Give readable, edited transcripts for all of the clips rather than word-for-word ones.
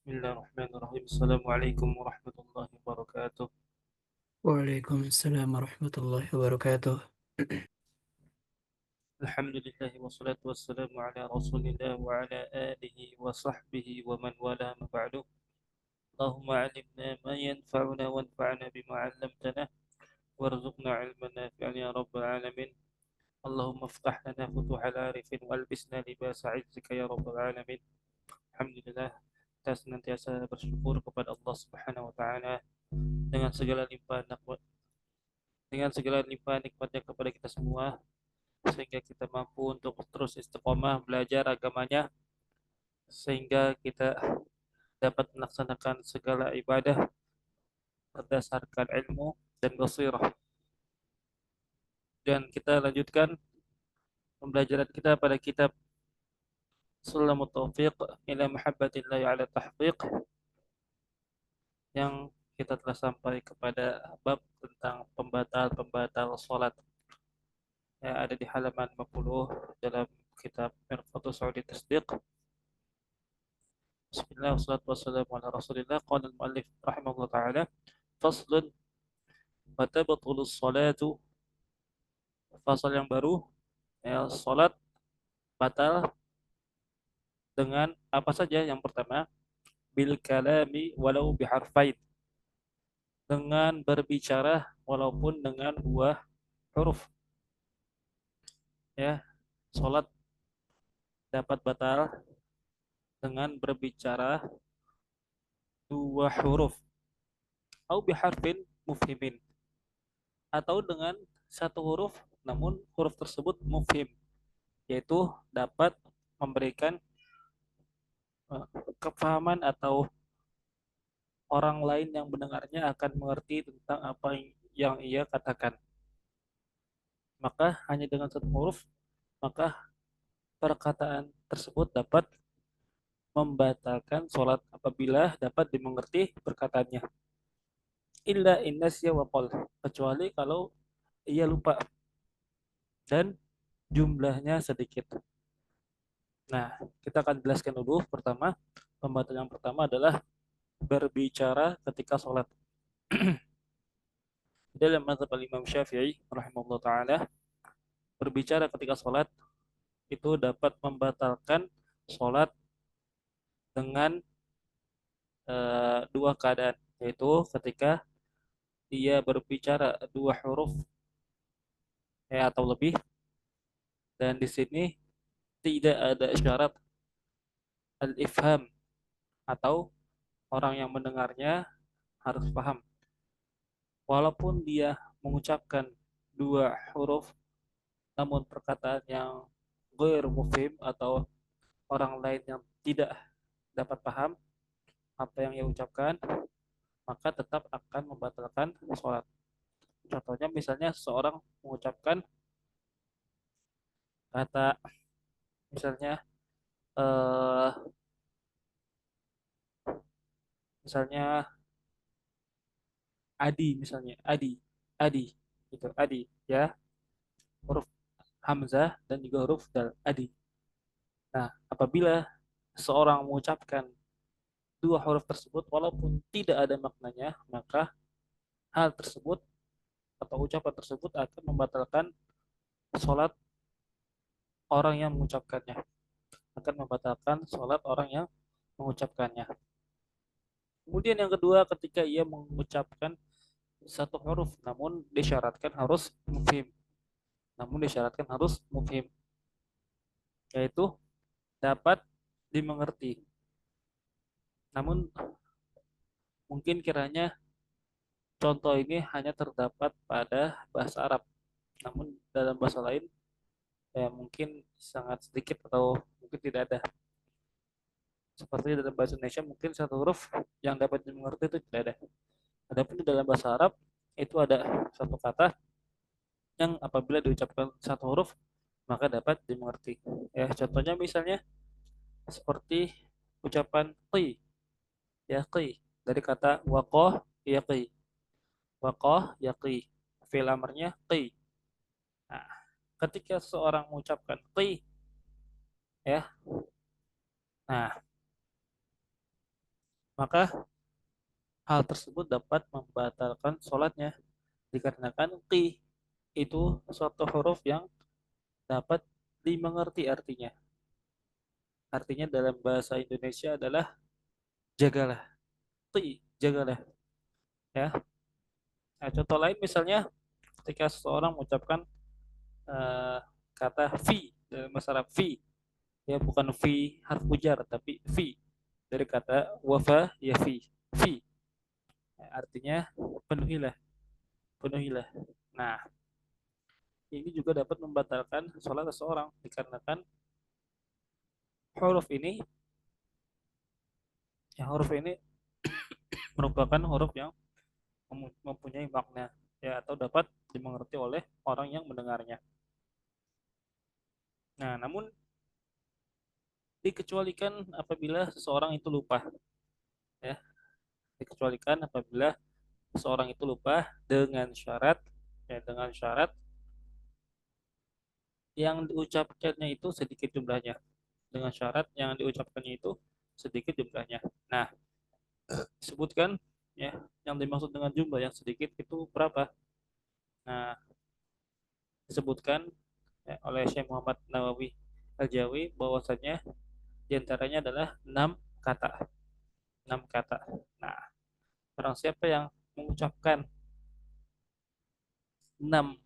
بسم الله الرحمن الرحيم. السلام عليكم ورحمة الله وبركاته. Waalaikumsalam warahmatullahi wabarakatuh. الحمد لله والصلاة والسلام على رسول الله وعلى آله وصحبه ومن والاه ما بعد. اللهم علمنا ما ينفعنا وانفعنا بما علمتنا وارزقنا علما نافعا يا رب العالمين. اللهم افتح لنا فتوح العارفين والبسنا لباس عزك يا رب العالمين. Alhamdulillah, kita senantiasa bersyukur kepada Allah Subhanahu wa taala dengan segala limpahan nikmatnya kepada kita semua, sehingga kita mampu untuk terus istiqomah belajar agamanya, sehingga kita dapat melaksanakan segala ibadah berdasarkan ilmu dan basirah. Dan kita lanjutkan pembelajaran kita pada kitab Sulamut Taufiq ila Muhabbatillahi ala Tahqiq, yang kita telah sampai kepada bab tentang pembatal-pembatal salat, yang ada di halaman 50 dalam kitab Mirqatus Saudi Tasdiq. Bismillah wassalatu wassalamu ala Rasulillah. Qala al-muallif rahimahullah taala, faslun wa tabtulu sholatu. Fasal yang baru, ya, salat batal dengan apa saja? Yang pertama, bil kalami walau biharfain, dengan berbicara walaupun dengan dua huruf. Ya, salat dapat batal dengan berbicara dua huruf, au biharfin mufhimin, atau dengan satu huruf namun huruf tersebut mufhim, yaitu dapat memberikan eh, kefahaman, atau orang lain yang mendengarnya akan mengerti tentang apa yang ia katakan. Maka hanya dengan satu huruf, maka perkataan tersebut dapat membatalkan sholat apabila dapat dimengerti perkataannya. Illa innasya wa qol, kecuali kalau ia lupa dan jumlahnya sedikit. Nah, kita akan jelaskan dulu. Pertama, pembatal yang pertama adalah berbicara ketika sholat. Dalam mazhab Imam Syafi'i rahimahullah taala, berbicara ketika sholat itu dapat membatalkan sholat dengan dua keadaan, yaitu ketika dia berbicara dua huruf, atau lebih, dan di sini tidak ada syarat al-ifham, atau orang yang mendengarnya harus paham. Walaupun dia mengucapkan dua huruf, namun perkataan yang ghair mufhim, atau orang lain yang tidak dapat paham apa yang ia ucapkan, maka tetap akan membatalkan sholat. Contohnya misalnya seorang mengucapkan kata, misalnya eh, misalnya adi, misalnya adi, adi, gitu, adi, ya, huruf hamzah dan juga huruf dal, adi. Nah, apabila seorang mengucapkan dua huruf tersebut walaupun tidak ada maknanya, maka hal tersebut atau ucapan tersebut akan membatalkan sholat orang yang mengucapkannya, akan membatalkan sholat orang yang mengucapkannya. Kemudian yang kedua, ketika ia mengucapkan satu huruf namun disyaratkan harus mufhim, yaitu dapat dimengerti. Namun mungkin kiranya contoh ini hanya terdapat pada bahasa Arab, namun dalam bahasa lain ya mungkin sangat sedikit atau mungkin tidak ada. Seperti dalam bahasa Indonesia mungkin satu huruf yang dapat dimengerti itu tidak ada. Adapun di dalam bahasa Arab itu ada satu kata yang apabila diucapkan satu huruf maka dapat dimengerti. Ya, contohnya misalnya seperti ucapan qi, ya, qi, dari kata waqah yaqi. Waqah yaqi. Fi'il amarnya qi. Nah, ketika seorang mengucapkan qi, ya. Nah, maka hal tersebut dapat membatalkan sholatnya dikarenakan qi itu suatu huruf yang dapat dimengerti artinya. Artinya dalam bahasa Indonesia adalah jagalah, qi, jagalah. Ya. Nah, contoh lain misalnya ketika seseorang mengucapkan eh, kata fi dalam bahasa Arab fi, ya bukan fi harf ujar tapi fi dari kata wafa ya fi. Ya, artinya penuhilah, penuhilah. Nah, ini juga dapat membatalkan sholat seseorang dikarenakan huruf ini, ya huruf ini merupakan huruf yang mempunyai makna, ya atau dapat dimengerti oleh orang yang mendengarnya. Nah, namun dikecualikan apabila seseorang itu lupa, ya dikecualikan apabila seseorang itu lupa dengan syarat, ya dengan syarat yang diucapkannya itu sedikit jumlahnya, dengan syarat yang diucapkannya itu sedikit jumlahnya. Nah, disebutkan ya yang dimaksud dengan jumlah yang sedikit itu berapa. Nah, disebutkan ya, oleh Syekh Muhammad Nawawi Al-Jawi bahwasanya diantaranya adalah 6 kata, 6 kata. Nah, barang siapa yang mengucapkan 6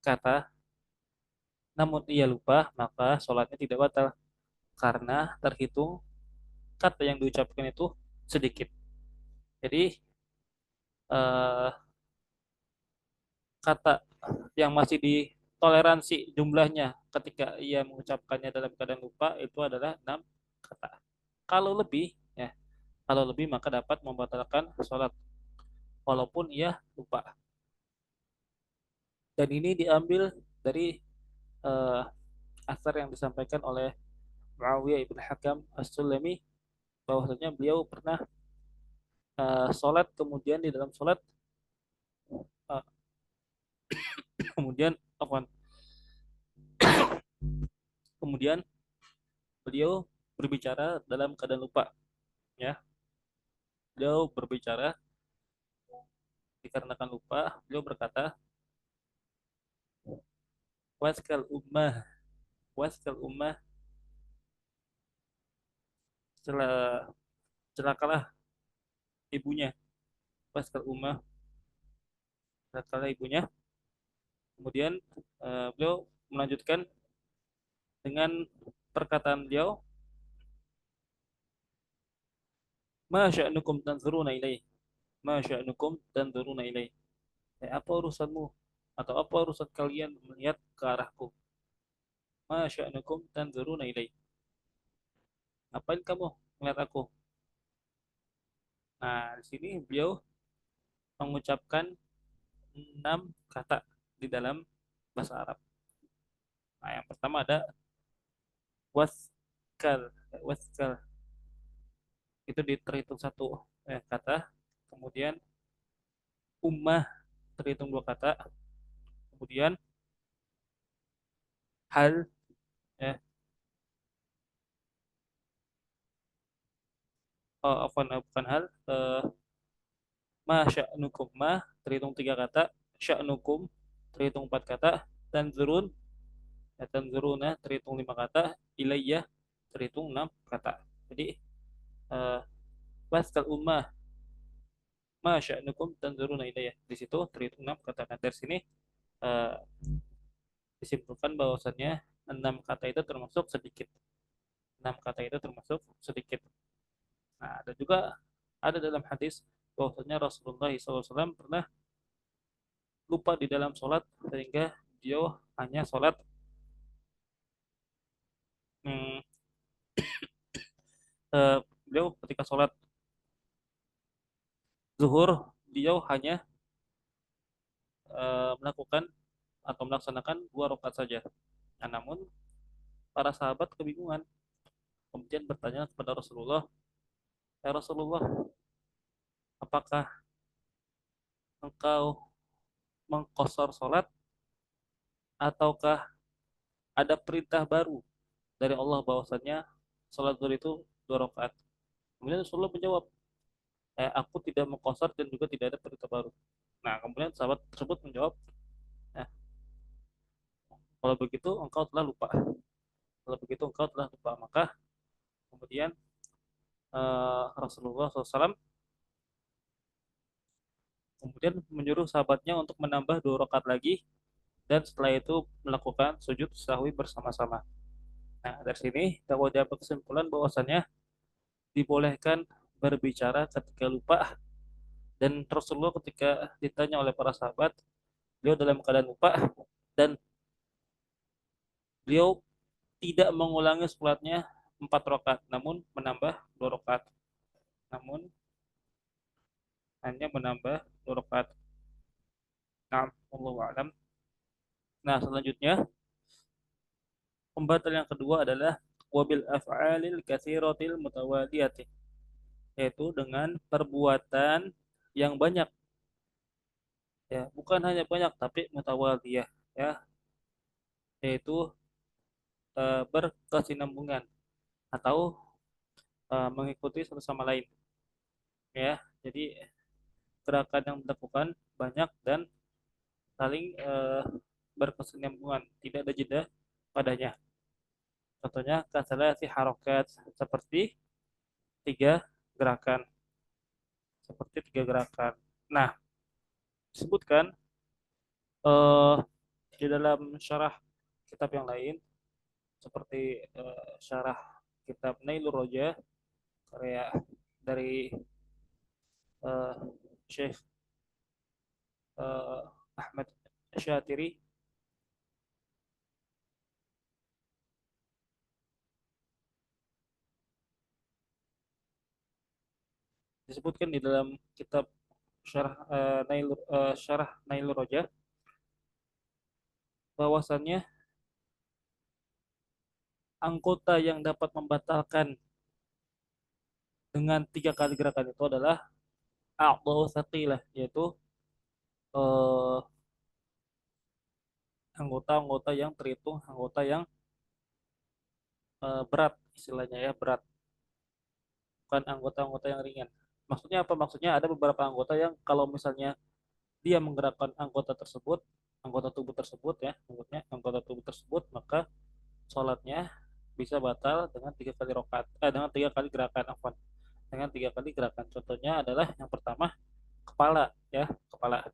kata namun ia lupa, maka sholatnya tidak batal karena terhitung kata yang diucapkan itu sedikit. Jadi eh, kata yang masih ditoleransi jumlahnya ketika ia mengucapkannya dalam keadaan lupa itu adalah 6 kata. Kalau lebih, ya, kalau lebih maka dapat membatalkan sholat walaupun ia lupa. Dan ini diambil dari eh, asar yang disampaikan oleh Muawiyah ibn Hakam As-Sulami bahwasanya beliau pernah sholat kemudian di dalam sholat eh, kemudian apa kemudian beliau berbicara dalam keadaan lupa, ya beliau berbicara dikarenakan lupa, beliau berkata waskal ummah, waskal ummah, celah celakalah ibunya, waskal ummah, celakalah ibunya. Kemudian beliau melanjutkan dengan perkataan beliau, ma sya'nukum tanzuruna ilaih, ma sya'nukum tanzuruna ilaih. Apa urusanmu atau apa urusan kalian melihat ke arahku? Ma sya'nukum tanzuruna ilaih. Ngapain kamu melihat aku? Nah, di sini beliau mengucapkan 6 kata di dalam bahasa Arab. Nah, yang pertama ada waskal, waskal itu terhitung 1 kata, kemudian ummah terhitung 2 kata, kemudian hal, ya, bukan hal, ma sya'nukum, ma terhitung 3 kata, sya'nukum terhitung 4 kata, dan zurun, ya, dan zuruna terhitung 5 kata, ilayah terhitung 6 kata. Jadi eh, waskal ummah ma sya'nukum tanzuruna ilayah. Di situ terhitung 6 kata. Nah, dari sini eh, disimpulkan bahwasannya 6 kata itu termasuk sedikit. 6 kata itu termasuk sedikit. Nah, ada juga ada dalam hadis bahwasanya Rasulullah SAW pernah lupa di dalam sholat sehingga dia hanya sholat hmm, beliau ketika sholat zuhur beliau hanya melakukan atau melaksanakan 2 rakaat saja. Nah, namun para sahabat kebingungan kemudian bertanya kepada Rasulullah, ya Rasulullah, apakah engkau mengkosor sholat ataukah ada perintah baru dari Allah bahwasannya sholat zuhur itu 2 rakaat? Kemudian Rasulullah menjawab, aku tidak mau qasar dan juga tidak ada perintah baru. Nah, kemudian sahabat tersebut menjawab, nah, kalau begitu engkau telah lupa. Kalau begitu engkau telah lupa. Maka kemudian Rasulullah SAW kemudian menyuruh sahabatnya untuk menambah 2 rakaat lagi dan setelah itu melakukan sujud sahwi bersama-sama. Nah, dari sini dapat dapat kesimpulan bahwasannya dibolehkan berbicara ketika lupa, dan Rasulullah ketika ditanya oleh para sahabat, beliau dalam keadaan lupa dan beliau tidak mengulangi sholatnya 4 rakaat, namun menambah 2 rakaat, namun hanya menambah 2 rakaat. Nah, Allah alam. Nah, selanjutnya pembatal yang kedua adalah wabil af'alil katsiratil mutawaliyati, yaitu dengan perbuatan yang banyak, ya, bukan hanya banyak tapi mutawaliyah, ya, yaitu berkesinambungan atau mengikuti satu sama lain, ya. Jadi gerakan yang dilakukan banyak dan saling berkesinambungan, tidak ada jeda padanya. Contohnya kasalasi harokat, seperti tiga gerakan, seperti tiga gerakan. Nah, disebutkan eh, di dalam syarah kitab yang lain, seperti syarah kitab Nailur Roja karya dari eh, Syekh Ahmad Syatiri, disebutkan di dalam kitab syarah Nailur Roja bahwasannya anggota yang dapat membatalkan dengan 3 kali gerakan itu adalah a'dha'u tsaqilah, yaitu eh, anggota-anggota yang terhitung anggota yang berat, istilahnya ya, berat, bukan anggota-anggota yang ringan. Maksudnya apa? Maksudnya ada beberapa anggota yang kalau misalnya dia menggerakkan anggota tersebut, anggota tubuh tersebut, ya, anggota tubuh tersebut, maka sholatnya bisa batal dengan 3 kali dengan 3 kali gerakan, afwan, dengan 3 kali gerakan. Contohnya adalah yang pertama kepala, ya, kepala.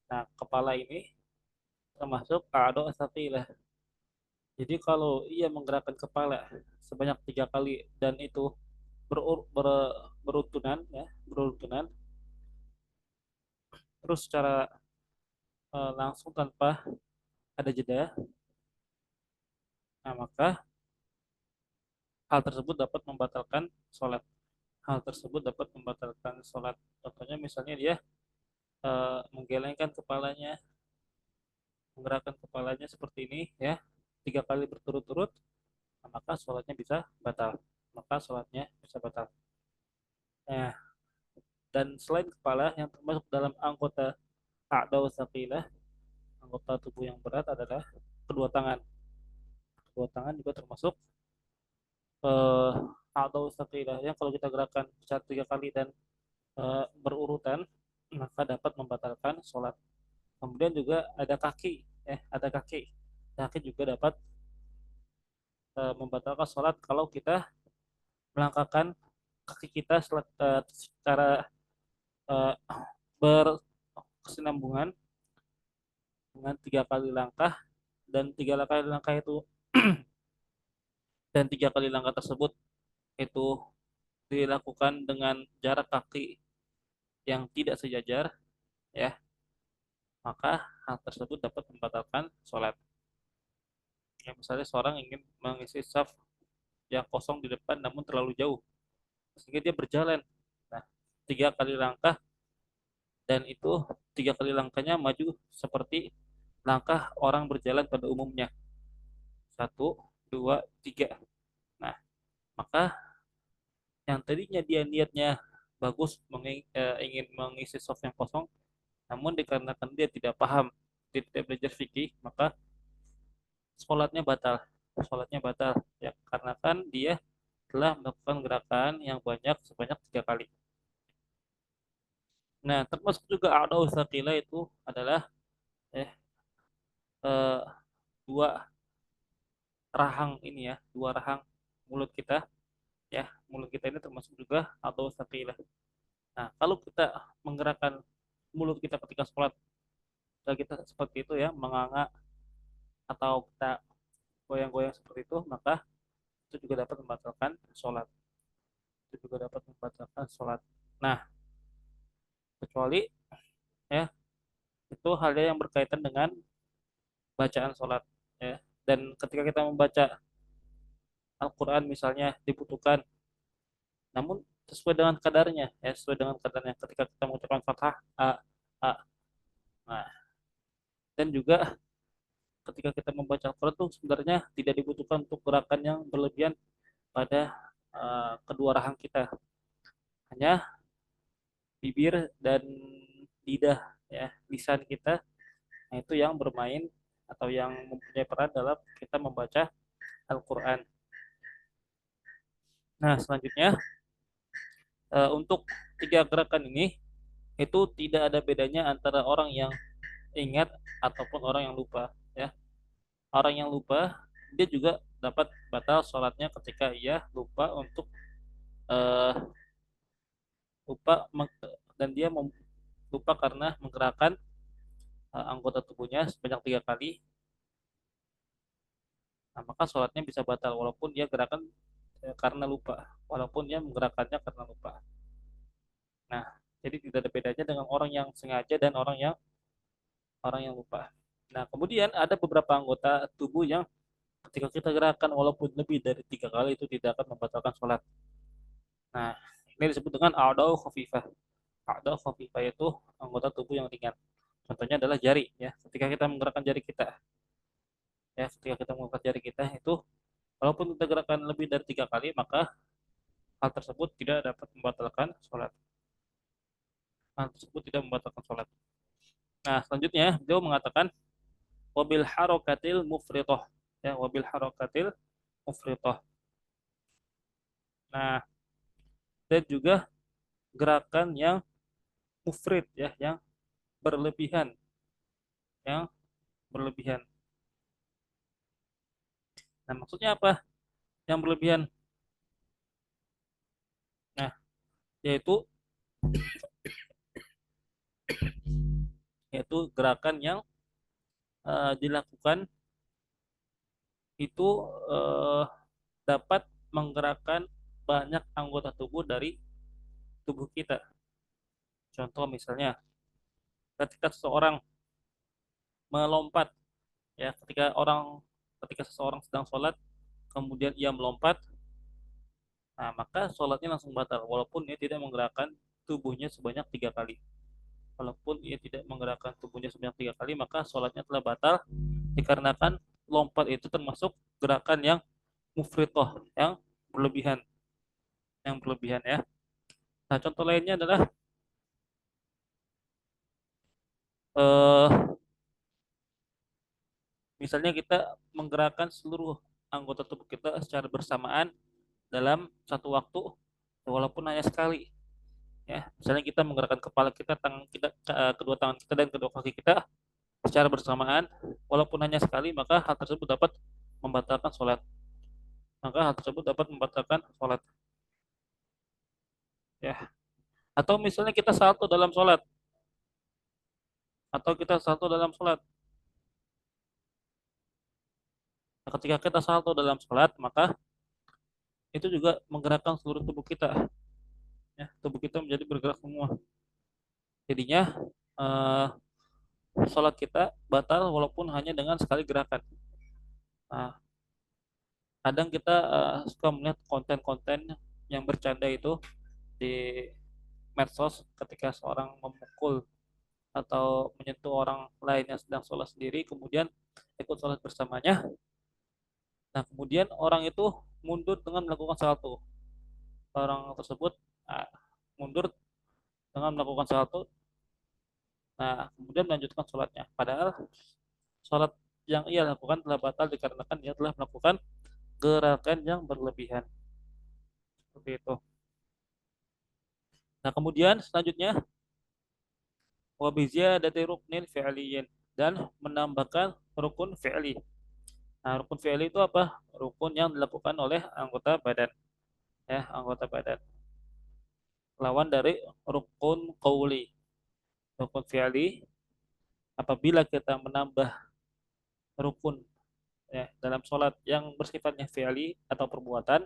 Nah, kepala ini termasuk a'dha asaqilah. Jadi kalau ia menggerakkan kepala sebanyak 3 kali dan itu berurutan, ya, berurutan, terus secara langsung tanpa ada jeda, nah maka hal tersebut dapat membatalkan sholat. Hal tersebut dapat membatalkan sholat. Contohnya misalnya dia menggelengkan kepalanya, menggerakkan kepalanya seperti ini, ya, 3 kali berturut-turut, nah, maka sholatnya bisa batal. Maka sholatnya bisa batal. Nah, dan selain kepala yang termasuk dalam anggota a'dha saqilah, anggota tubuh yang berat adalah kedua tangan. Kedua tangan juga termasuk eh, a'dha saqilah yang kalau kita gerakan secara 3 kali dan berurutan, maka dapat membatalkan sholat. Kemudian juga ada kaki, ada kaki. Kaki juga dapat membatalkan sholat kalau kita melangkahkan kaki kita secara uh, berkesinambungan dengan 3 kali langkah, dan 3 kali langkah itu dan 3 kali langkah tersebut itu dilakukan dengan jarak kaki yang tidak sejajar, ya, maka hal tersebut dapat membatalkan sholat. Ya, misalnya seorang ingin mengisi saf yang kosong di depan namun terlalu jauh, sehingga dia berjalan, nah, 3 kali langkah, dan itu 3 kali langkahnya maju seperti langkah orang berjalan pada umumnya, 1, 2, 3. Nah, maka yang tadinya dia niatnya bagus, ingin mengisi soft yang kosong, namun dikarenakan dia tidak paham, dia tidak belajar fikih, maka sholatnya batal. Sholatnya batal, ya, karena kan dia telah melakukan gerakan yang banyak sebanyak 3 kali. Nah, termasuk juga a'dha'u tsaqila itu adalah eh, eh, dua rahang ini ya, dua rahang mulut kita ya. Mulut kita ini termasuk juga a'dha'u tsaqilah. Nah, kalau kita menggerakkan mulut kita ketika sholat, kita seperti itu ya, menganga atau kita goyang-goyang seperti itu, maka itu juga dapat membatalkan sholat. Itu juga dapat membatalkan sholat. Nah, kecuali ya itu halnya yang berkaitan dengan bacaan sholat ya. Dan ketika kita membaca Al-Quran misalnya dibutuhkan, namun sesuai dengan kadarnya ya, sesuai dengan kadarnya ketika kita mengucapkan fathah a. Nah, dan juga ketika kita membaca Al-Quran itu sebenarnya tidak dibutuhkan untuk gerakan yang berlebihan pada kedua rahang kita, hanya bibir dan lidah ya, lisan kita, nah itu yang bermain atau yang mempunyai peran dalam kita membaca Al-Quran. Nah, selanjutnya untuk tiga gerakan ini itu tidak ada bedanya antara orang yang ingat ataupun orang yang lupa ya. Orang yang lupa dia juga dapat batal sholatnya ketika ia lupa untuk eh, lupa dan dia lupa karena menggerakkan anggota tubuhnya sebanyak 3 kali. Nah, maka sholatnya bisa batal walaupun dia gerakan karena lupa, walaupun dia menggerakkannya karena lupa. Nah, jadi tidak ada bedanya dengan orang yang sengaja dan orang yang lupa. Nah, kemudian ada beberapa anggota tubuh yang ketika kita gerakan walaupun lebih dari 3 kali itu tidak akan membatalkan sholat. Nah, ini disebut dengan a'dha'u khafifah. A'dha'u khafifah itu anggota tubuh yang ringan. Contohnya adalah jari ya. Ketika kita menggerakkan jari kita ya, ketika kita mengangkat jari kita itu walaupun kita gerakan lebih dari 3 kali, maka hal tersebut tidak dapat membatalkan sholat. Hal tersebut tidak membatalkan sholat. Nah, selanjutnya beliau mengatakan wabil harokatil mufritoh ya, wabil harokatil mufritoh. Nah, dan juga gerakan yang mufrid ya, yang berlebihan, yang berlebihan. Nah, maksudnya apa? Yang berlebihan. Nah, yaitu yaitu gerakan yang dilakukan itu eh, dapat menggerakkan banyak anggota tubuh dari tubuh kita. Contoh misalnya, ketika seseorang melompat, ya, ketika seseorang sedang sholat, kemudian ia melompat, nah maka sholatnya langsung batal, walaupun ia tidak menggerakkan tubuhnya sebanyak 3 kali. Walaupun ia tidak menggerakkan tubuhnya sebanyak 3 kali, maka sholatnya telah batal dikarenakan lompat itu termasuk gerakan yang mufritoh, yang berlebihan ya. Nah, contoh lainnya adalah eh, misalnya kita menggerakkan seluruh anggota tubuh kita secara bersamaan dalam satu waktu, walaupun hanya sekali. Ya, misalnya kita menggerakkan kepala kita, tangan kita, kedua tangan kita dan kedua kaki kita secara bersamaan, walaupun hanya sekali, maka hal tersebut dapat membatalkan sholat. Maka hal tersebut dapat membatalkan sholat. Ya, atau misalnya kita salto dalam sholat, atau kita salto dalam sholat. Nah, ketika kita salto dalam sholat, maka itu juga menggerakkan seluruh tubuh kita. Ya, tubuh kita menjadi bergerak semua. Jadinya eh, sholat kita batal walaupun hanya dengan sekali gerakan. Nah, kadang kita suka melihat konten-konten yang bercanda itu di medsos ketika seorang memukul atau menyentuh orang lain yang sedang sholat sendiri, kemudian ikut sholat bersamanya. Nah, kemudian orang itu mundur dengan melakukan salto. Orang tersebut uh, mundur dengan melakukan salto. Nah, kemudian melanjutkan sholatnya. Padahal sholat yang ia lakukan telah batal dikarenakan ia telah melakukan gerakan yang berlebihan. Seperti itu. Nah, kemudian selanjutnya wa bi ziyadati ruknin fi'liyin, dan menambahkan rukun fi'li. Nah, rukun fi'li itu apa? Rukun yang dilakukan oleh anggota badan, ya, anggota badan. Lawan dari rukun qauli. Rukun fi'li apabila kita menambah rukun, ya, dalam sholat yang bersifatnya fi'li atau perbuatan,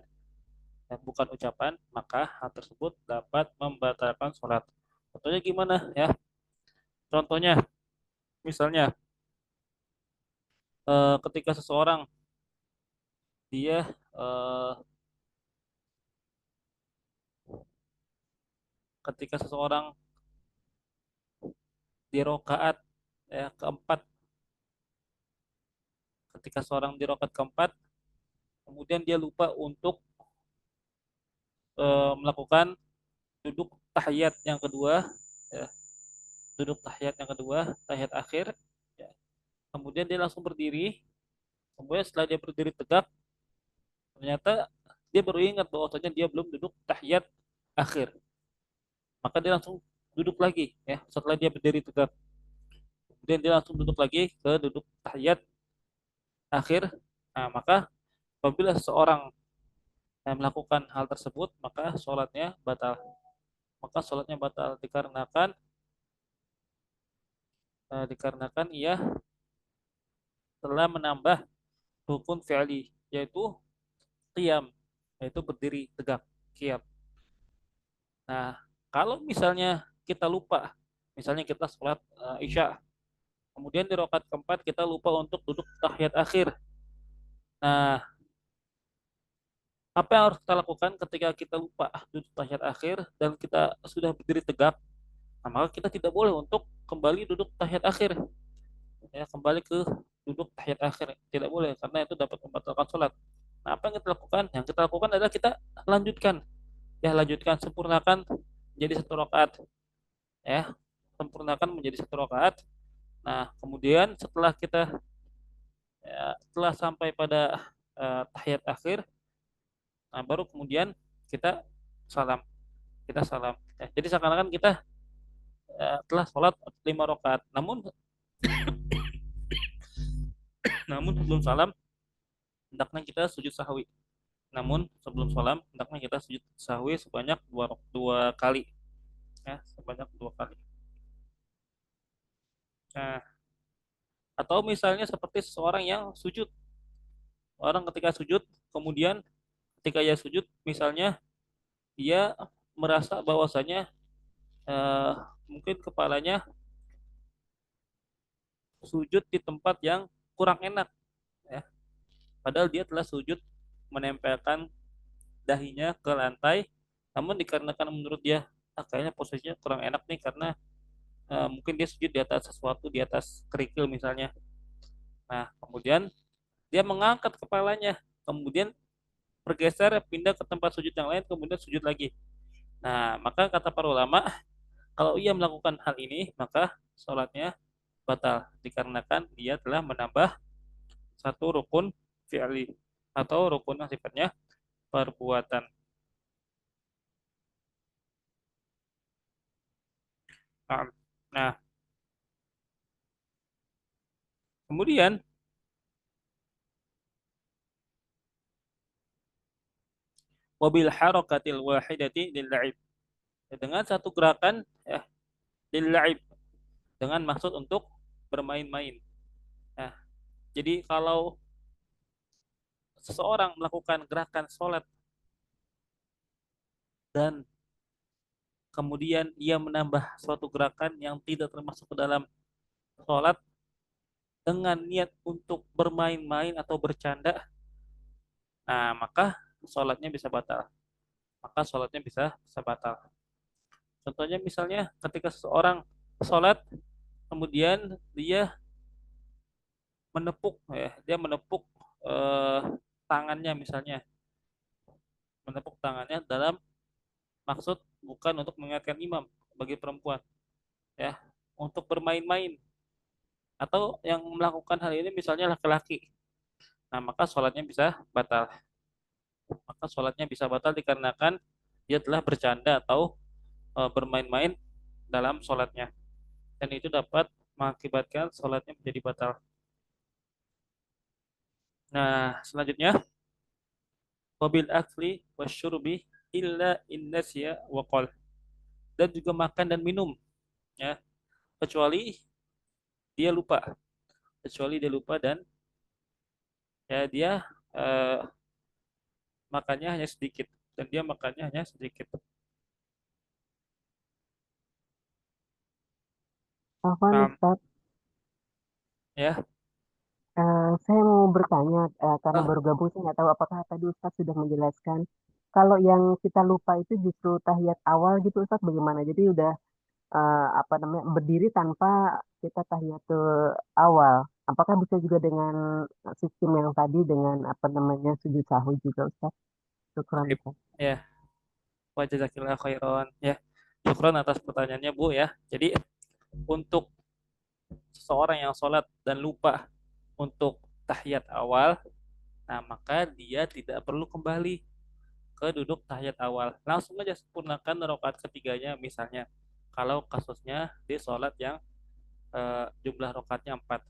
ya, bukan ucapan, maka hal tersebut dapat membatalkan sholat. Contohnya gimana ya? Contohnya, misalnya ketika seseorang dia eh, ketika seseorang di rokaat, ya, keempat, ketika seorang di rokaat keempat, kemudian dia lupa untuk melakukan duduk tahiyat yang kedua, ya, duduk tahiyat yang kedua, tahiyat akhir, ya. Kemudian dia langsung berdiri. Kemudian setelah dia berdiri tegak, ternyata dia baru ingat bahwasanya dia belum duduk tahiyat akhir. Maka dia langsung duduk lagi, ya, setelah dia berdiri tegak. Kemudian dia langsung duduk lagi ke duduk tahiyat akhir. Nah, maka apabila seseorang melakukan hal tersebut, maka sholatnya batal. Maka sholatnya batal dikarenakan ia telah menambah rukun fi'li, yaitu qiyam, yaitu berdiri tegak, qiyam. Nah, kalau misalnya kita lupa, misalnya kita sholat isya, kemudian di rakaat keempat kita lupa untuk duduk tahiyat akhir. Nah, apa yang harus kita lakukan ketika kita lupa duduk tahiyat akhir dan kita sudah berdiri tegak? Nah, maka kita tidak boleh untuk kembali duduk tahiyat akhir, ya, kembali ke duduk tahiyat akhir, tidak boleh, karena itu dapat membatalkan sholat. Nah, apa yang kita lakukan? Yang kita lakukan adalah kita lanjutkan, ya, lanjutkan, sempurnakan menjadi satu rakaat, ya, sempurnakan menjadi satu rakaat. Nah, kemudian setelah kita, ya, telah sampai pada tahiyat akhir, nah, baru kemudian kita salam, kita salam. Ya, jadi seakan-akan kita telah sholat 5 rakaat. Namun sebelum salam hendaknya kita sujud sahwi. Namun sebelum salam hendaknya kita sujud sahwi sebanyak dua kali, ya, sebanyak 2 kali. Nah, atau misalnya seperti seseorang yang sujud, orang ketika sujud, kemudian ketika ia sujud, misalnya dia merasa bahwasanya eh, mungkin kepalanya sujud di tempat yang kurang enak, ya, padahal dia telah sujud menempelkan dahinya ke lantai, namun dikarenakan menurut dia, kayaknya posisinya kurang enak nih, karena mungkin dia sujud di atas sesuatu, di atas kerikil misalnya. Nah, kemudian dia mengangkat kepalanya, kemudian bergeser pindah ke tempat sujud yang lain, kemudian sujud lagi. Nah, maka kata para ulama, kalau ia melakukan hal ini, maka sholatnya batal dikarenakan dia telah menambah satu rukun fi'li atau rukun yang sifatnya perbuatan. Nah, nah, kemudian mobil harokatil wahidati lil la'ib, dengan satu gerakan, ya, lil la'ib, dengan maksud untuk bermain-main. Nah, jadi kalau seseorang melakukan gerakan sholat dan kemudian ia menambah suatu gerakan yang tidak termasuk ke dalam sholat dengan niat untuk bermain-main atau bercanda, nah, maka sholatnya bisa batal. Maka sholatnya bisa batal. Contohnya misalnya ketika seseorang sholat, kemudian dia menepuk, ya, dia menepuk eh, tangannya misalnya, menepuk tangannya dalam maksud bukan untuk mengingatkan imam bagi perempuan, ya, untuk bermain-main, atau yang melakukan hal ini misalnya laki-laki. Nah, maka sholatnya bisa batal. maka sholatnya bisa batal dikarenakan dia telah bercanda atau bermain-main dalam sholatnya. Dan itu dapat mengakibatkan sholatnya menjadi batal. Nah, selanjutnya, wabil akli wasyurbi illa innasya waqal. Dan juga makan dan minum, ya, kecuali dia lupa. Kecuali dia lupa dan ya dia eh, makannya hanya sedikit. Dan dia makannya hanya sedikit. Afwan Nah, Ustaz, ya. saya mau bertanya karena Ah, baru gabung saya nggak tahu apakah tadi Ustaz sudah menjelaskan kalau yang kita lupa itu justru tahiyat awal gitu Ustaz bagaimana? Jadi udah apa namanya berdiri tanpa kita tahiyatul awal. Apakah bisa juga dengan sistem yang tadi dengan apa namanya sujud sahwi juga Ustaz? Syukran sip. Ustaz. Ya, wa jazakillahu khairan. Ya, syukran atas pertanyaannya, Bu, ya. Jadi, untuk seseorang yang sholat dan lupa untuk tahiyat awal, nah maka dia tidak perlu kembali ke duduk tahiyat awal. Langsung aja sempurnakan rakaat ketiganya misalnya. Kalau kasusnya di sholat yang jumlah rakaatnya 4.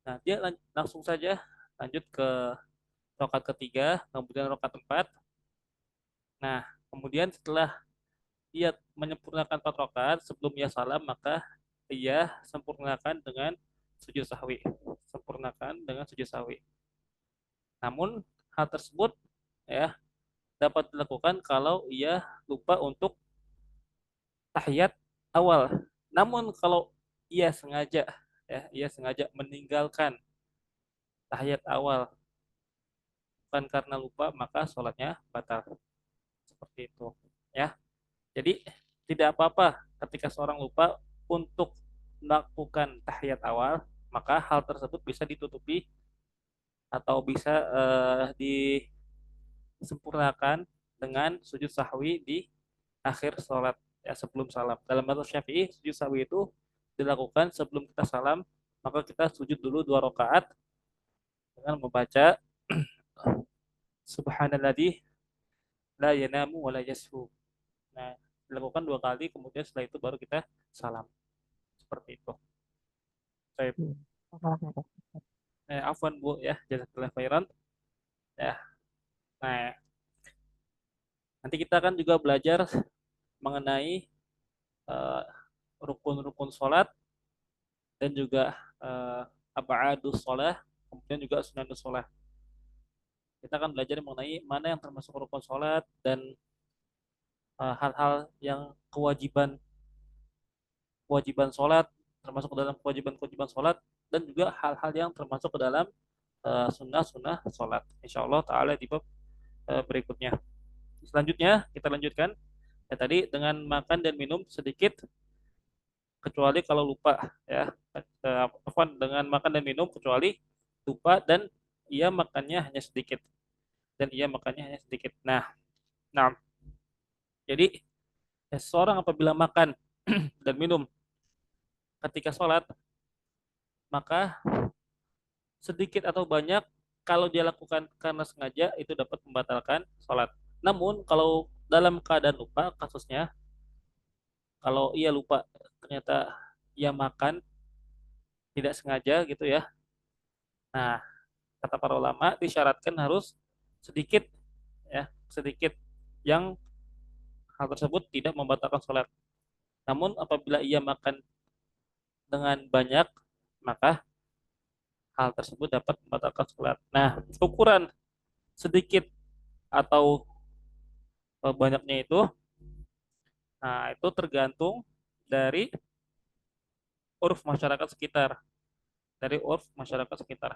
Nah, dia langsung saja lanjut ke rakaat ketiga, kemudian rakaat 4. Nah, kemudian setelah ia menyempurnakan 4 rakaat sebelum ia salam, maka ia sempurnakan dengan sujud sahwi. Sempurnakan dengan sujud sahwi. Namun hal tersebut ya dapat dilakukan kalau ia lupa untuk tahiyat awal. Namun kalau ia sengaja ia sengaja meninggalkan tahiyat awal bukan karena lupa, maka sholatnya batal. Seperti itu. Ya. Jadi tidak apa-apa ketika seorang lupa untuk melakukan tahiyat awal, maka hal tersebut bisa ditutupi atau bisa disempurnakan dengan sujud sahwi di akhir sholat, ya, sebelum salam. Dalam mazhab Syafi'i, sujud sahwi itu dilakukan sebelum kita salam, maka kita sujud dulu 2 rakaat dengan membaca Subhanalladzi la yanamu wa la yashu. Nah, dilakukan 2 kali, kemudian setelah itu baru kita salam. Seperti itu. Baik. Hmm. Apa-apa. Afwan, Bu, ya, jazakallah khairan. Ya. Nah, nanti kita akan juga belajar mengenai eh, rukun-rukun sholat dan juga abadus sholat, kemudian juga sunanus sholat. Kita akan belajar mengenai mana yang termasuk rukun sholat dan hal-hal yang kewajiban kewajiban sholat, termasuk ke dalam kewajiban-kewajiban sholat, dan juga hal-hal yang termasuk ke dalam sunnah-sunnah sholat. Insya Allah Ta'ala di bab berikutnya. Selanjutnya kita lanjutkan. Ya, tadi dengan makan dan minum sedikit kecuali kalau lupa, ya. Dengan makan dan minum kecuali lupa dan ia makannya hanya sedikit, nah, jadi seseorang apabila makan dan minum ketika sholat, maka sedikit atau banyak kalau dia lakukan karena sengaja itu dapat membatalkan sholat. Namun kalau dalam keadaan lupa kasusnya, kalau ia lupa ternyata ia makan tidak sengaja gitu ya. Nah, kata para ulama disyaratkan harus sedikit, ya, sedikit yang hal tersebut tidak membatalkan sholat. Namun apabila ia makan dengan banyak, maka hal tersebut dapat membatalkan sholat. Nah, ukuran sedikit atau banyaknya itu, nah itu tergantung dari uruf masyarakat sekitar, dari uruf masyarakat sekitar.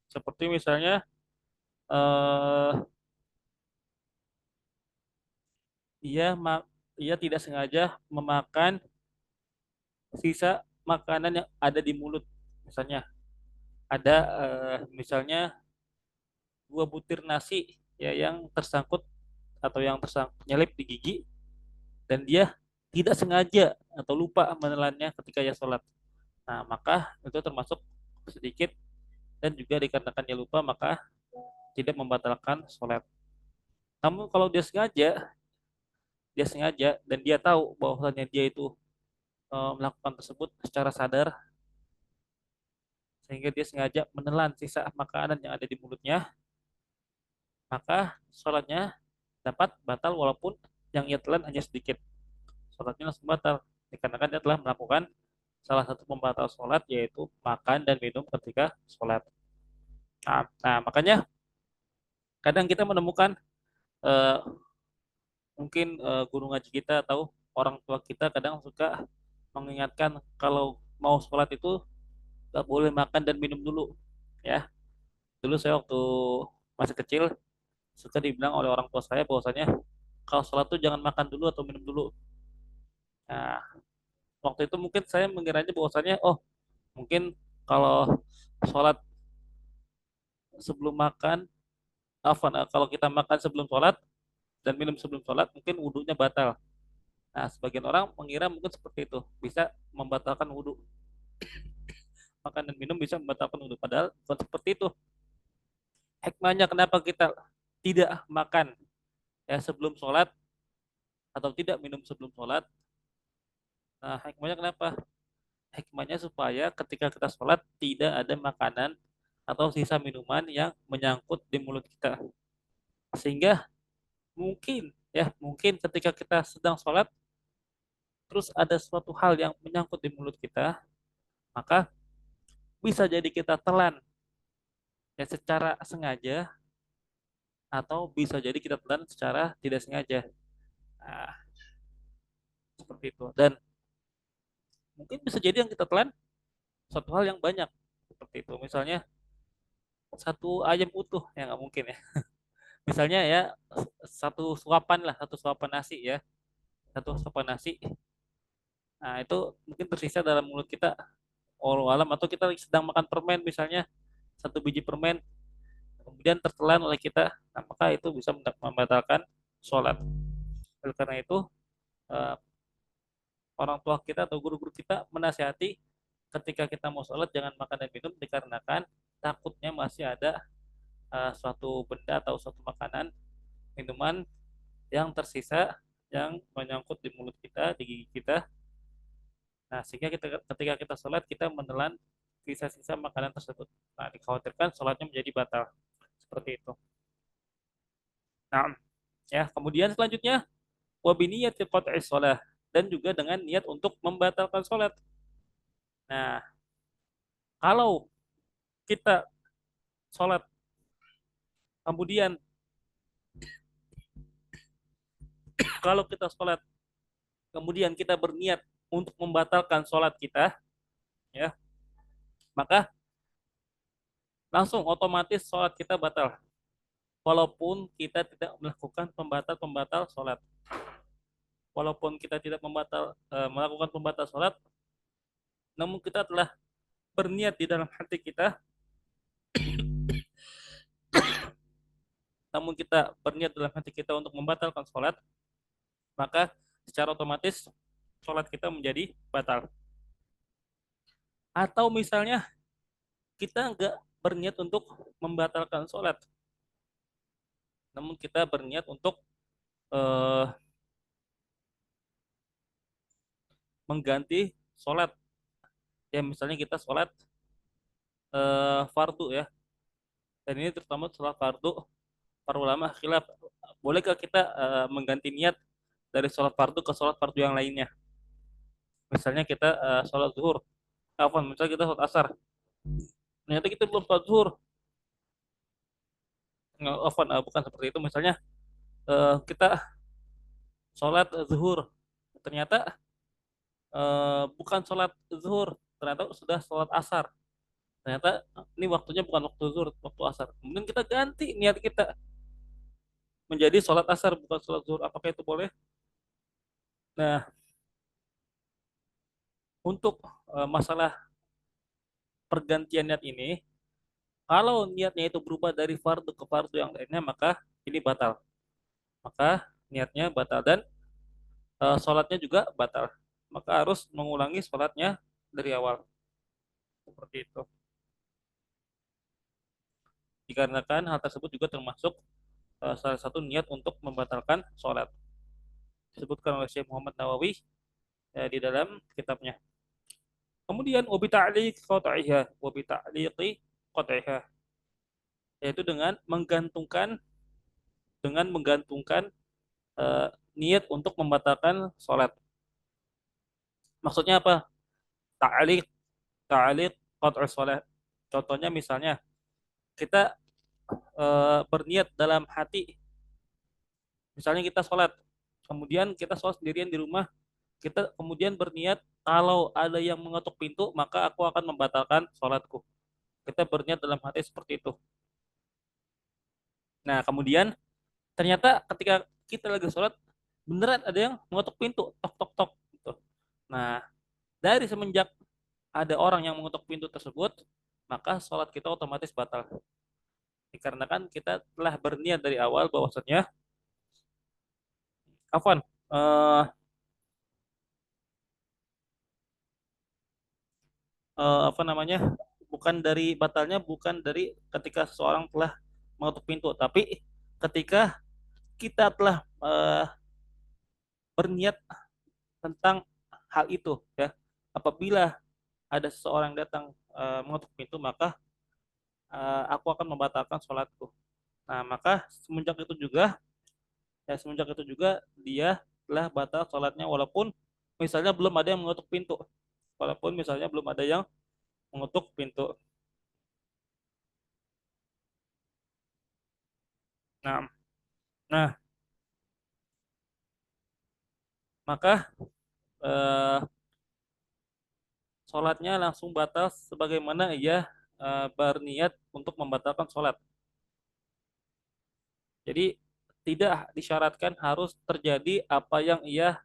Seperti misalnya eh, ia ia tidak sengaja memakan sisa makanan yang ada di mulut, misalnya ada misalnya 2 butir nasi ya yang tersangkut atau yang tersangkut nyelip di gigi, dan dia tidak sengaja atau lupa menelannya ketika ia sholat. Nah, maka itu termasuk sedikit, dan juga dikarenakan dia lupa maka tidak membatalkan sholat. Namun kalau dia sengaja dan dia tahu bahwasanya dia itu melakukan tersebut secara sadar, sehingga dia sengaja menelan sisa makanan yang ada di mulutnya, maka sholatnya dapat batal walaupun yang ia telan hanya sedikit. Sholatnya langsung batal, dikarenakan dia telah melakukan salah satu pembatal sholat, yaitu makan dan minum ketika sholat. Nah, makanya kadang kita menemukan eh, mungkin guru ngaji kita atau orang tua kita kadang suka mengingatkan kalau mau sholat itu gak boleh makan dan minum dulu, ya. Dulu saya waktu masih kecil suka dibilang oleh orang tua saya bahwasanya kalau sholat tuh jangan makan dulu atau minum dulu. Nah, waktu itu mungkin saya mengiranya bahwasanya oh mungkin kalau sholat sebelum makan, kalau kita makan sebelum sholat dan minum sebelum sholat mungkin wudhunya batal. Nah, sebagian orang mengira mungkin seperti itu, bisa membatalkan wudhu. Makan dan minum bisa membatalkan wudhu, padahal bukan seperti itu. Hikmahnya kenapa kita tidak makan ya sebelum sholat atau tidak minum sebelum sholat? Nah, hikmahnya kenapa? Hikmahnya supaya ketika kita sholat tidak ada makanan atau sisa minuman yang menyangkut di mulut kita. Sehingga mungkin ketika kita sedang sholat terus ada suatu hal yang menyangkut di mulut kita, maka bisa jadi kita telan ya secara sengaja atau bisa jadi kita telan secara tidak sengaja. Nah, seperti itu. Dan mungkin bisa jadi yang kita telan satu hal yang banyak seperti itu. Misalnya satu ayam utuh ya nggak mungkin ya. Misalnya ya satu suapan nasi ya, satu suapan nasi. Nah itu mungkin tersisa dalam mulut kita, walau alam, atau kita sedang makan permen misalnya satu biji permen kemudian tertelan oleh kita, nah, maka itu bisa membatalkan sholat. Oleh karena itu eh, orang tua kita atau guru-guru kita menasihati ketika kita mau sholat jangan makan dan minum dikarenakan takutnya masih ada suatu benda atau suatu makanan, minuman yang tersisa yang menyangkut di mulut kita, di gigi kita. Nah, sehingga ketika kita sholat kita menelan sisa-sisa makanan tersebut. Nah, dikhawatirkan sholatnya menjadi batal. Seperti itu. Nah, ya, kemudian selanjutnya wabiniyat qat'is shalah, dan juga dengan niat untuk membatalkan sholat. Nah, kalau kita sholat kemudian kalau kita sholat kemudian kita berniat untuk membatalkan sholat kita, ya, maka langsung otomatis sholat kita batal, walaupun kita tidak melakukan pembatal-pembatal sholat. Walaupun kita tidak melakukan pembatal sholat, namun kita telah berniat di dalam hati kita, untuk membatalkan sholat, maka secara otomatis sholat kita menjadi batal. Atau misalnya kita nggak berniat untuk membatalkan sholat, namun kita berniat untuk mengganti sholat. Ya misalnya kita sholat fardu ya, dan ini terutama sholat fardu, para ulama khilaf, bolehkah kita mengganti niat dari sholat fardu ke sholat fardu yang lainnya. Misalnya kita sholat zuhur, misalnya kita sholat asar, ternyata kita belum sholat zuhur. Bukan seperti itu. Misalnya kita sholat zuhur, ternyata bukan sholat zuhur, ternyata sudah sholat asar. Ternyata ini waktunya bukan waktu zuhur, waktu asar. Kemudian kita ganti niat kita menjadi sholat asar, bukan sholat zuhur. Apakah itu boleh? Nah, untuk masalah pergantian niat ini, kalau niatnya itu berubah dari fardu ke fardu yang lainnya, maka ini batal. Maka niatnya batal dan sholatnya juga batal. Maka harus mengulangi sholatnya dari awal. Seperti itu. Dikarenakan hal tersebut juga termasuk salah satu niat untuk membatalkan sholat. Disebutkan oleh Syekh Muhammad Nawawi di dalam kitabnya. Kemudian wabi ta'liqi qat'iha, yaitu dengan menggantungkan eh, niat untuk membatalkan sholat. Maksudnya apa? Ta'liq, ta'liq qat'us sholat. Contohnya misalnya kita berniat dalam hati, misalnya kita sholat, kemudian kita sholat sendirian di rumah, kita kemudian berniat kalau ada yang mengetuk pintu maka aku akan membatalkan sholatku. Kita berniat dalam hati seperti itu. Nah kemudian ternyata ketika kita lagi sholat beneran ada yang mengetuk pintu, tok tok tok gitu. Nah dari semenjak ada orang yang mengetuk pintu tersebut, maka sholat kita otomatis batal. Dikarenakan kita telah berniat dari awal bahwasanya, afwan, eh, apa namanya, bukan dari ketika seseorang telah mengetuk pintu, tapi ketika kita telah berniat tentang hal itu, ya. Apabila ada seseorang datang mengetuk pintu, maka aku akan membatalkan sholatku. Nah maka semenjak itu juga dia telah batal sholatnya, walaupun misalnya belum ada yang mengetuk pintu, nah nah maka eh, sholatnya langsung batal sebagaimana ia berniat untuk membatalkan sholat. Jadi tidak disyaratkan harus terjadi apa yang ia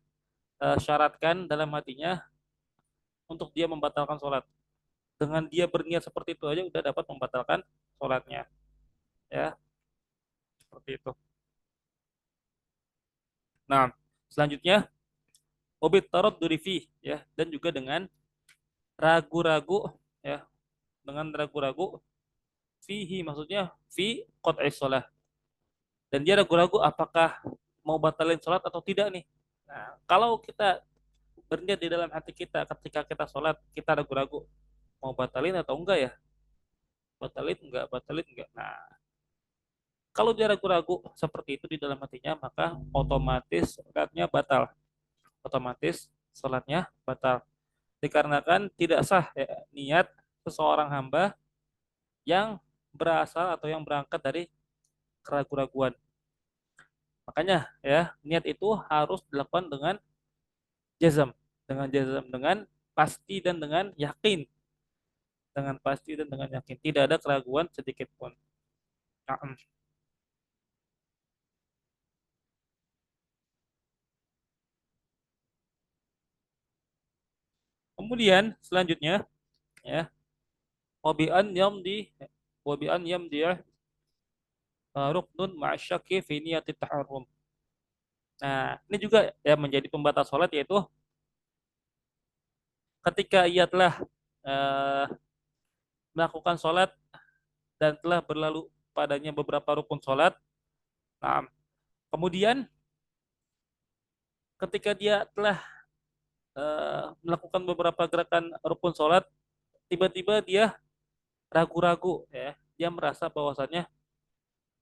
syaratkan dalam hatinya untuk dia membatalkan sholat. Dengan dia berniat seperti itu aja udah dapat membatalkan sholatnya, ya, seperti itu. Nah selanjutnya obit tarot durifi, ya, dan juga dengan ragu-ragu, ya, dengan ragu-ragu fihi, maksudnya fi qat'i sholat, dan dia ragu-ragu apakah mau batalin sholat atau tidak nih. Nah, kalau kita berniat di dalam hati kita ketika kita sholat, kita ragu-ragu mau batalin atau enggak ya, batalin enggak. Nah, kalau dia ragu-ragu seperti itu di dalam hatinya, maka otomatis sholatnya batal. Dikarenakan tidak sah, ya, niat seseorang hamba yang berasal atau yang berangkat dari keraguan-raguan. Makanya ya, niat itu harus dilakukan jazam, dengan pasti dan dengan yakin, tidak ada keraguan sedikit pun. Nah, kemudian selanjutnya, ya, wabi'an yamdi wabi'an yamdi ruknun ma'asyaki fi niyatit taharrum. Nah, ini juga ya menjadi pembatas sholat, yaitu ketika ia telah eh, melakukan sholat dan telah berlalu padanya beberapa rukun sholat. Nah, kemudian ketika dia telah melakukan beberapa gerakan rukun sholat, tiba-tiba dia ragu-ragu, ya, dia merasa bahwasannya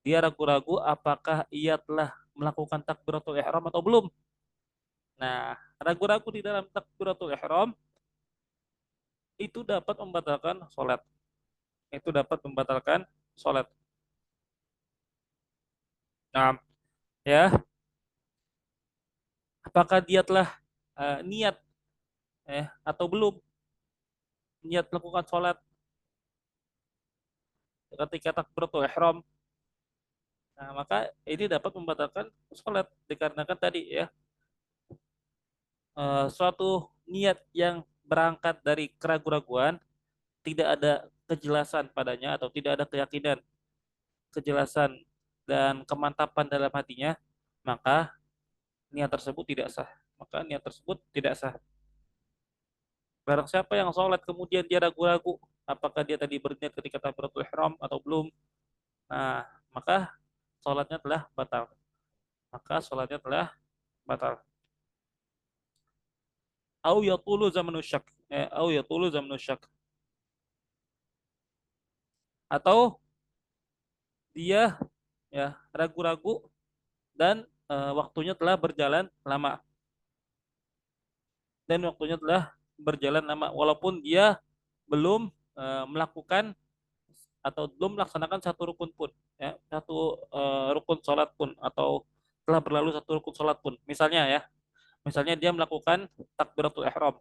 dia ragu-ragu apakah ia telah melakukan takbiratul ihram atau belum. Nah, ragu-ragu di dalam takbiratul ihram itu dapat membatalkan sholat. Itu dapat membatalkan sholat. Nah, ya, apakah dia telah niat, atau belum niat melakukan sholat ketika takbiratul ihram. Nah, maka ini dapat membatalkan sholat dikarenakan tadi, ya, suatu niat yang berangkat dari keraguan-raguan, tidak ada kejelasan padanya atau tidak ada keyakinan, kejelasan dan kemantapan dalam hatinya, maka niat tersebut tidak sah. Barang siapa yang sholat kemudian dia ragu-ragu apakah dia tadi berniat ketika takbiratul ihram atau belum, Nah, maka sholatnya telah batal. Maka sholatnya telah batal. Au yatulu zamanu syak. Au yatulu zamanu syak. Atau dia ya ragu-ragu dan waktunya telah berjalan lama. Dan waktunya telah berjalan lama walaupun dia belum melakukan atau belum melaksanakan satu rukun pun, ya satu rukun sholat pun, atau telah berlalu satu rukun sholat pun. Misalnya dia melakukan takbiratul ihram,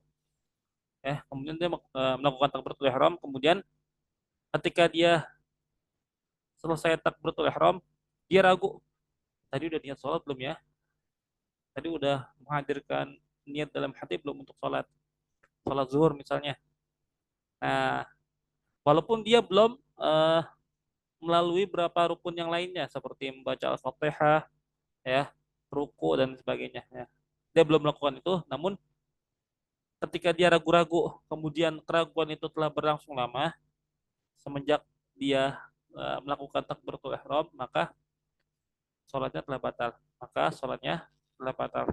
ya kemudian dia melakukan takbiratul ihram, kemudian ketika dia selesai takbiratul ihram dia ragu, tadi udah niat sholat belum ya, tadi udah menghadirkan niat dalam hati belum untuk sholat zuhur misalnya. Nah, walaupun dia belum melalui beberapa rukun yang lainnya seperti membaca al-fatihah, ya ruku dan sebagainya, ya. Dia belum melakukan itu, namun ketika dia ragu-ragu kemudian keraguan itu telah berlangsung lama semenjak dia melakukan takbiratul ihram, maka sholatnya telah batal. Maka sholatnya telah batal.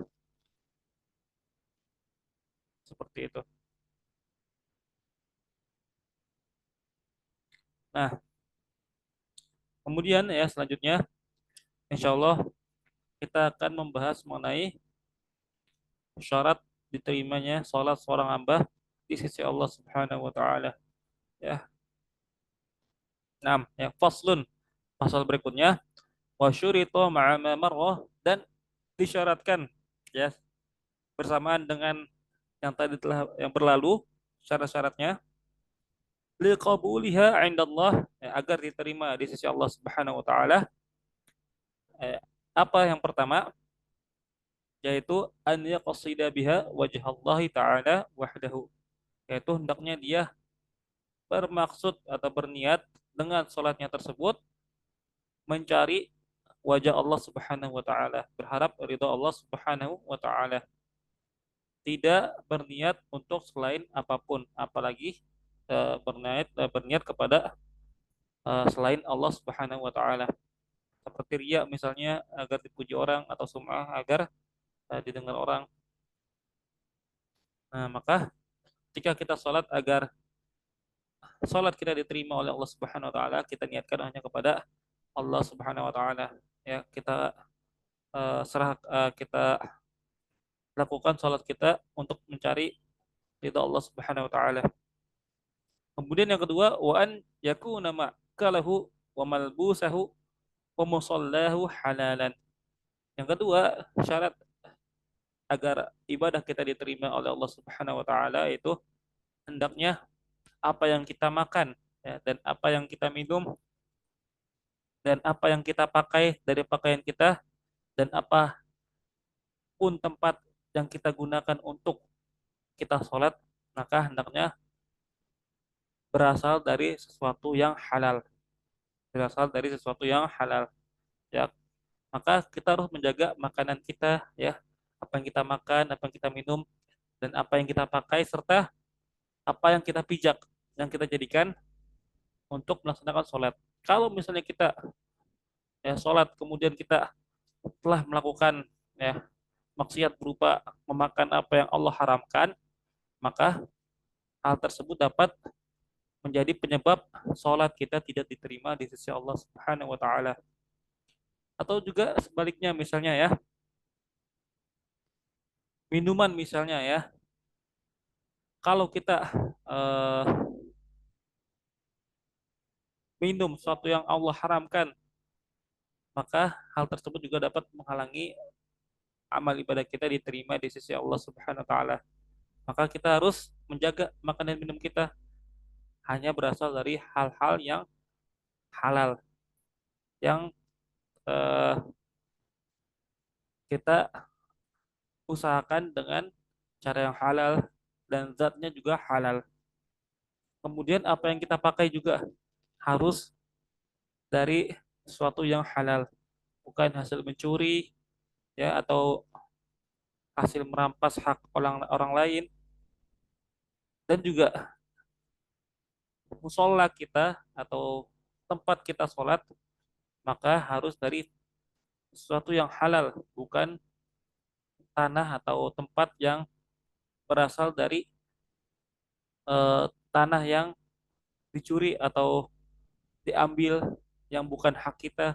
Seperti itu. Nah, kemudian ya selanjutnya insya Allah kita akan membahas mengenai syarat diterimanya sholat seorang hamba di sisi Allah Subhanahu wa taala, ya. Nah, ya faslun, pasal berikutnya, wa syurita ma'a ma marrah, dan disyaratkan, ya, bersamaan dengan yang tadi telah yang berlalu syarat-syaratnya, liqabuliha 'indallah, ya, agar diterima di sisi Allah Subhanahu wa taala. Apa yang pertama? Yaitu an yaqsida biha wajhallahi ta'ala wahdahu, yaitu hendaknya dia bermaksud atau berniat dengan salatnya tersebut mencari wajah Allah Subhanahu wa taala, berharap ridha Allah Subhanahu wa taala. Tidak berniat untuk selain apapun, apalagi berniat kepada selain Allah Subhanahu wa taala. Seperti riya misalnya, agar dipuji orang, atau sum'ah, agar didengar orang. Nah, maka ketika kita sholat agar sholat kita diterima oleh Allah Subhanahu wa taala, kita niatkan hanya kepada Allah Subhanahu wa taala. Ya, kita lakukan sholat kita untuk mencari ridha Allah Subhanahu wa taala. Kemudian yang kedua, wa an yakuna ma'kalahu wa malbusahu wa musallahu halalan. Yang kedua, syarat agar ibadah kita diterima oleh Allah Subhanahu wa taala itu hendaknya apa yang kita makan, ya, dan apa yang kita minum, dan apa yang kita pakai dari pakaian kita, dan apa pun tempat yang kita gunakan untuk kita sholat, maka hendaknya berasal dari sesuatu yang halal. Berasal dari sesuatu yang halal. Ya, maka kita harus menjaga makanan kita, ya, apa yang kita makan, apa yang kita minum, dan apa yang kita pakai, serta apa yang kita pijak, yang kita jadikan untuk melaksanakan sholat. Kalau misalnya kita ya sholat kemudian kita telah melakukan ya maksiat berupa memakan apa yang Allah haramkan, maka hal tersebut dapat menjadi penyebab sholat kita tidak diterima di sisi Allah Subhanahu wa taala. Atau juga sebaliknya, misalnya ya, minuman misalnya ya. Kalau kita eh, minum sesuatu yang Allah haramkan, maka hal tersebut juga dapat menghalangi amal ibadah kita diterima di sisi Allah Subhanahu wa taala. Maka kita harus menjaga makanan minum kita hanya berasal dari hal-hal yang halal, yang eh, kita usahakan dengan cara yang halal dan zatnya juga halal. Kemudian apa yang kita pakai juga harus dari sesuatu yang halal, bukan hasil mencuri, ya, atau hasil merampas hak orang orang lain. Dan juga musola kita atau tempat kita sholat maka harus dari sesuatu yang halal, bukan tanah atau tempat yang berasal dari tanah yang dicuri atau diambil yang bukan hak kita,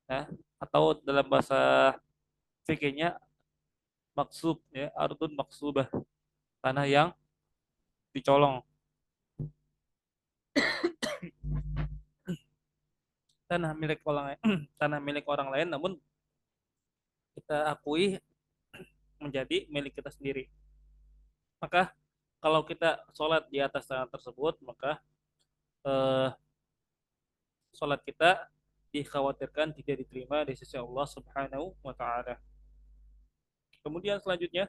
ya. Atau dalam bahasa fikihnya maksub, ya, ardun maksubah, tanah yang dicolong. Tanah milik orang lain, tanah milik orang lain, namun kita akui menjadi milik kita sendiri. Maka kalau kita sholat di atas tanah tersebut, maka eh, sholat kita dikhawatirkan tidak diterima di sisi Allah Subhanahu wa taala. Kemudian selanjutnya,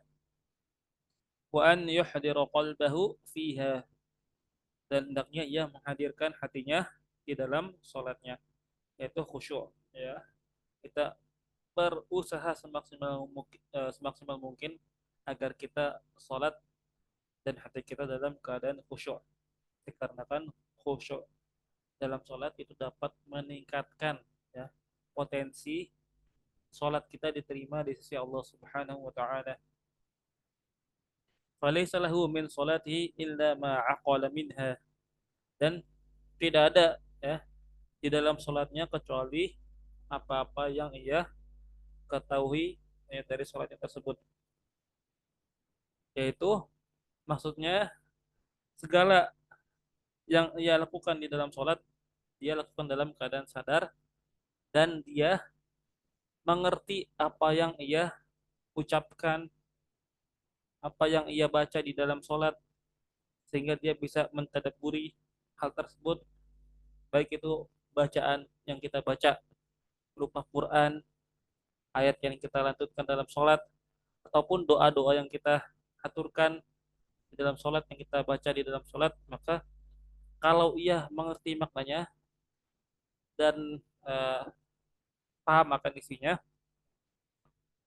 wa an yuhdira qalbahu fiha, dan hendaknya ia menghadirkan hatinya di dalam sholatnya, yaitu khusyuk, ya. Kita berusaha semaksimal mungkin agar kita sholat dan hati kita dalam keadaan khusyuk, dikarenakan khusyuk dalam sholat itu dapat meningkatkan, ya, potensi sholat kita diterima di sisi Allah Subhanahu wa taala. Falaysa lahu min salatihi illa ma aqala minha, dan tidak ada, ya, di dalam sholatnya kecuali apa-apa yang ia ketahui, ya, dari sholatnya tersebut, yaitu maksudnya segala yang ia lakukan di dalam sholat dia lakukan dalam keadaan sadar, dan dia mengerti apa yang ia ucapkan, apa yang ia baca di dalam sholat, sehingga dia bisa mentadabburi hal tersebut, baik itu bacaan yang kita baca berupa Quran, ayat yang kita lantunkan dalam sholat, ataupun doa-doa yang kita aturkan di dalam sholat, yang kita baca di dalam sholat. Maka kalau ia mengerti maknanya dan eh, paham akan isinya,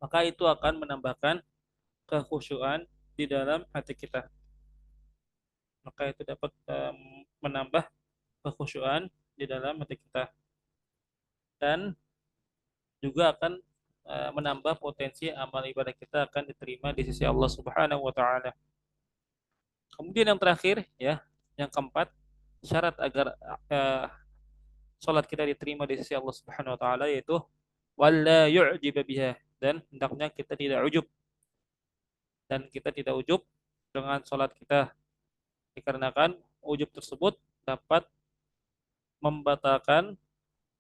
maka itu akan menambahkan kekhusyuan di dalam hati kita. Maka itu dapat menambah kekhusyuan di dalam hati kita, dan juga akan menambah potensi amal ibadah kita akan diterima di sisi Allah Subhanahu wa taala. Kemudian yang terakhir, ya, yang keempat, syarat agar sholat kita diterima di sisi Allah Subhanahu wa taala, yaitu walla yu'jib biha, dan hendaknya kita tidak ujub, dan kita tidak ujub dengan sholat kita, dikarenakan ujub tersebut dapat membatalkan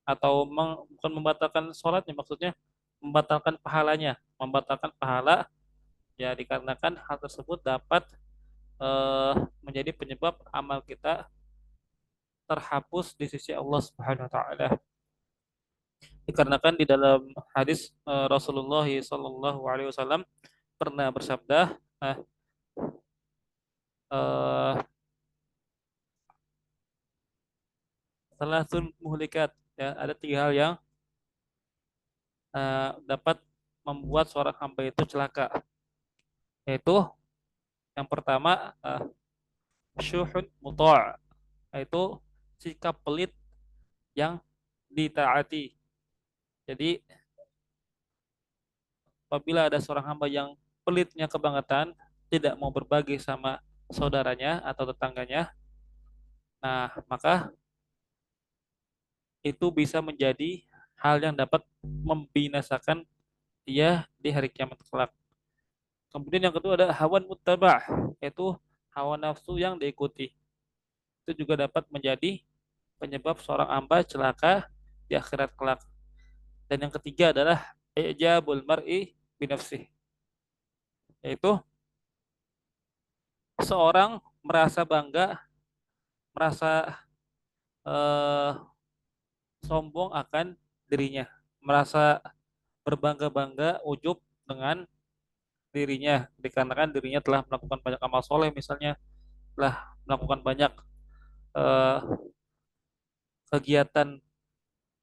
atau bukan membatalkan sholatnya, maksudnya membatalkan pahalanya, membatalkan pahala, ya, dikarenakan hal tersebut dapat menjadi penyebab amal kita terhapus di sisi Allah Subhanahu wa taala. Dikarenakan di dalam hadis Rasulullah sallallahu alaihi wasallam pernah bersabda, salasun muhlikat, ya, ada tiga hal yang dapat membuat seorang hamba itu celaka, yaitu yang pertama syuhun muta', yaitu sikap pelit yang ditaati. Jadi apabila ada seorang hamba yang pelitnya kebangetan, tidak mau berbagi sama saudaranya atau tetangganya, nah maka itu bisa menjadi hal yang dapat membinasakan dia di hari kiamat kelak. Kemudian yang kedua ada hawan muttabah, yaitu hawa nafsu yang diikuti. Itu juga dapat menjadi penyebab seorang hamba celaka di akhirat kelak. Dan yang ketiga adalah ijabul mar'i binafsih, yaitu seorang merasa bangga, merasa eh, sombong akan dirinya, merasa berbangga-bangga, ujub dengan dirinya, dikarenakan dirinya telah melakukan banyak amal soleh, misalnya telah melakukan banyak eh, kegiatan,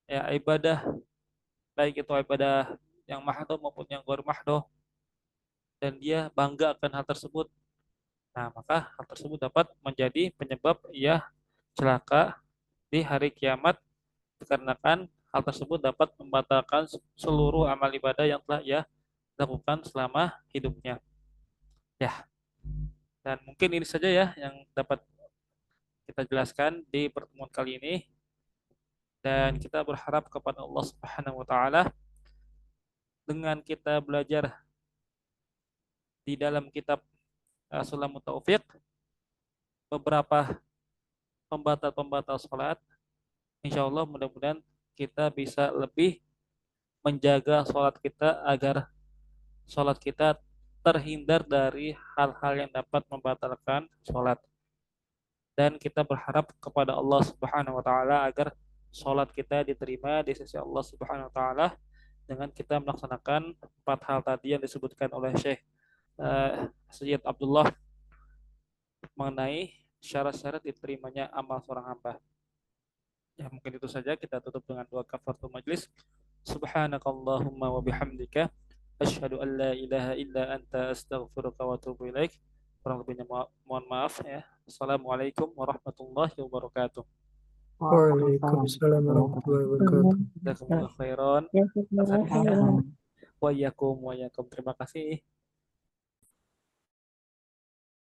ya, ibadah, baik itu ibadah yang mahdoh maupun yang ghair mahdoh, dan dia bangga akan hal tersebut. Nah, maka hal tersebut dapat menjadi penyebab ia celaka di hari kiamat, dikarenakan hal tersebut dapat membatalkan seluruh amal ibadah yang telah ia lakukan selama hidupnya. Ya, dan mungkin ini saja ya yang dapat kita jelaskan di pertemuan kali ini, dan kita berharap kepada Allah Subhanahu wa taala dengan kita belajar di dalam kitab Sulamut Taufiq beberapa pembatal-pembatal sholat, insya Allah mudah-mudahan kita bisa lebih menjaga sholat kita agar sholat kita terhindar dari hal-hal yang dapat membatalkan sholat. Dan kita berharap kepada Allah Subhanahu wa taala agar sholat kita diterima di sisi Allah Subhanahu wa taala dengan kita melaksanakan 4 hal tadi yang disebutkan oleh Syekh Sayyid Abdullah mengenai syarat-syarat diterimanya amal seorang hamba. Ya, mungkin itu saja, kita tutup dengan doa kafaratul majlis. Subhanakallahumma wa bihamdika asyhadu an la ilaha illa anta astaghfiruka wa atubu ilaik. Kurang lebihnya mohon maaf ya. Assalamualaikum warahmatullahi wabarakatuh. Waalaikumsalam warahmatullahi wabarakatuh. Jazakumullah khairan. Jazakallah khairan. Wa iyyakum wa iyyakum. Terima kasih.